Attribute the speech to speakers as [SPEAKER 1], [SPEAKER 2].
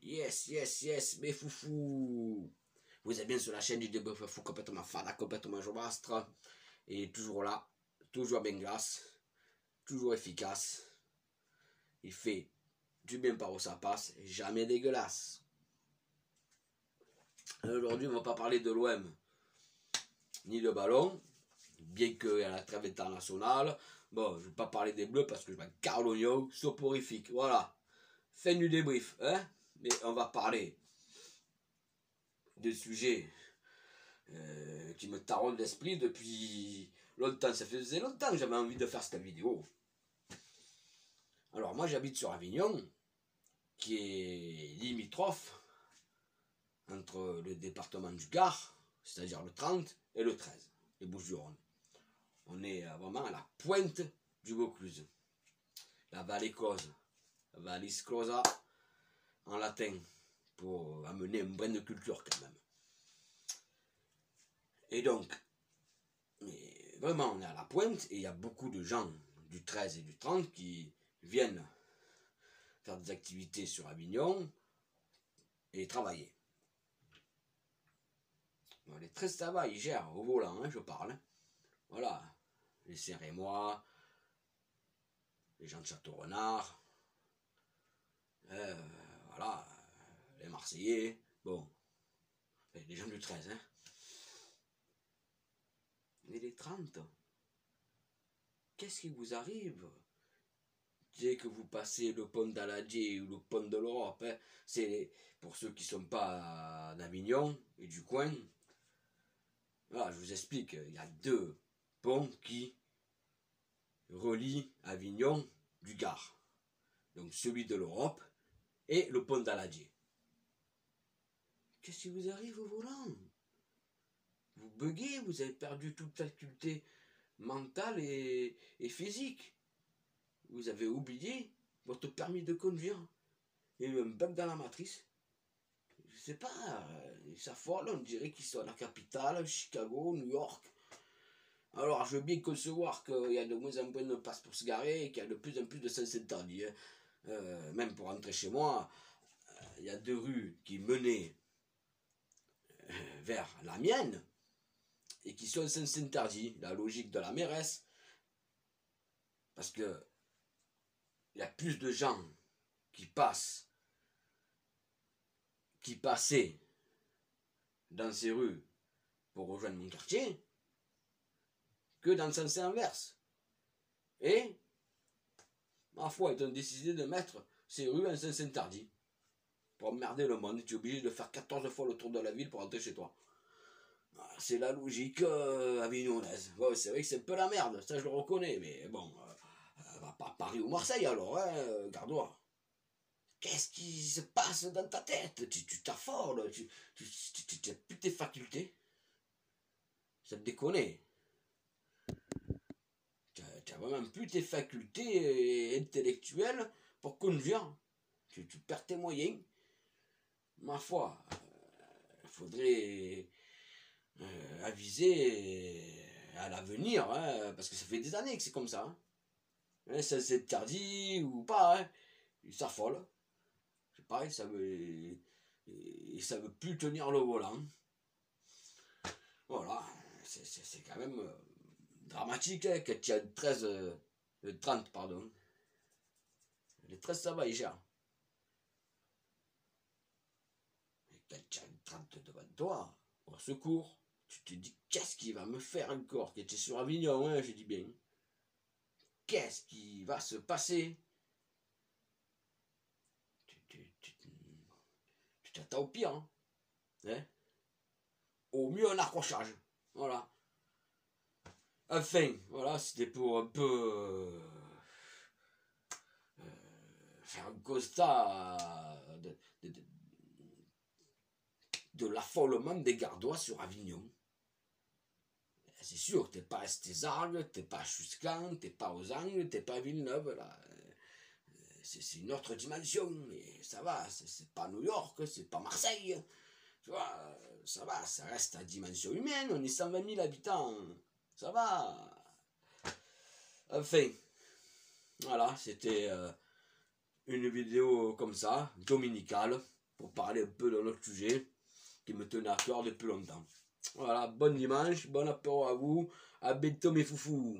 [SPEAKER 1] Yes, yes, yes, mes foufous. Vous êtes bien sur la chaîne du débrief fou, complètement fada, complètement jaubastre. Et toujours là, toujours bien glace, toujours efficace. Il fait du bien par où ça passe, jamais dégueulasse. Aujourd'hui, on ne va pas parler de l'OM, ni de ballon, bien qu'il y a la trêve internationale. Bon, je ne vais pas parler des Bleus parce que je vais Carlogno, soporifique. Voilà, fin du débrief, hein. Mais on va parler de sujets qui me taraudent l'esprit depuis longtemps. Ça faisait longtemps que j'avais envie de faire cette vidéo. Alors moi j'habite sur Avignon, qui est limitrophe entre le département du Gard, c'est-à-dire le 30 et le 13, les Bouches-du-Rhône. On est vraiment à la pointe du Vaucluse. La vallée close, Vallis Closa en latin, pour amener un brin de culture quand même. Et donc, vraiment on est à la pointe et il y a beaucoup de gens du 13 et du 30 qui viennent faire des activités sur Avignon et travailler. Bon, les 13 ça va, ils gèrent au volant, hein, je parle. Voilà, les Saint-Rémois, les gens de Château-Renard, voilà, les Marseillais, bon, les gens du 13, hein. Mais les 30, qu'est-ce qui vous arrive dès que vous passez le pont d'Aladji ou le pont de l'Europe, hein? C'est pour ceux qui ne sont pas d'Avignon et du coin. Voilà, je vous explique, il y a deux ponts qui relient Avignon du Gard. Donc celui de l'Europe et le pont d'Aladji. Qu'est-ce qui vous arrive au volant? Vous buguez, vous avez perdu toute faculté mentale et physique. Vous avez oublié votre permis de conduire. Il y a eu un bug dans la matrice. Je sais pas, ils s'affolent, on dirait qu'ils sont à la capitale, Chicago, New York. Alors je veux bien concevoir qu'il y a de moins en moins de places pour se garer et qu'il y a de plus en plus de sens interdits. Même pour rentrer chez moi, il y a deux rues qui menaient vers la mienne et qui sont sens interdits. La logique de la mairesse, parce que il y a plus de gens qui passaient dans ces rues pour rejoindre mon quartier que dans le sens inverse. Et, ma foi, ils ont décidé de mettre ces rues en sens interdit. Pour emmerder le monde, tu es obligé de faire 14 fois le tour de la ville pour rentrer chez toi. C'est la logique avignonnaise. Ouais, c'est vrai que c'est un peu la merde, ça je le reconnais, mais bon, va pas à Paris ou Marseille alors, hein, gardois. Qu'est-ce qui se passe dans ta tête? Tu t'affoles, tu n'as plus tes facultés. Ça te déconne. Tu n'as vraiment plus tes facultés intellectuelles pour conduire. Tu perds tes moyens. Ma foi, il faudrait aviser à l'avenir, hein, parce que ça fait des années que c'est comme ça. Hein. Ça c'est interdit ou pas, hein, ils s'affolent. C'est pareil, ça veut plus tenir le volant. Voilà, c'est quand même dramatique, hein, que tu as le 30, pardon. Les 13 ça va, ils gèrent. Et quand tu as le 30 devant toi, au secours, tu te dis, qu'est-ce qui va me faire encore? Que tu es sur Avignon, hein, je dis bien. Qu'est-ce qui va se passer? Tu t'attends au pire, hein? Hein? Au mieux un accrochage. Voilà. Enfin, voilà, c'était pour un peu faire un constat de l'affolement des Gardois sur Avignon. C'est sûr, t'es pas à Estézargues, t'es pas à Chuscan, t'es pas aux Angles, t'es pas à Villeneuve, là. C'est une autre dimension, mais ça va, c'est pas New York, c'est pas Marseille. Tu vois, ça va, ça reste à dimension humaine, on est 120 000 habitants, ça va. Enfin, voilà, c'était une vidéo comme ça, dominicale, pour parler un peu de notre sujet qui me tenait à cœur depuis longtemps. Voilà, bon dimanche, bon apéro à vous, à bientôt mes foufous.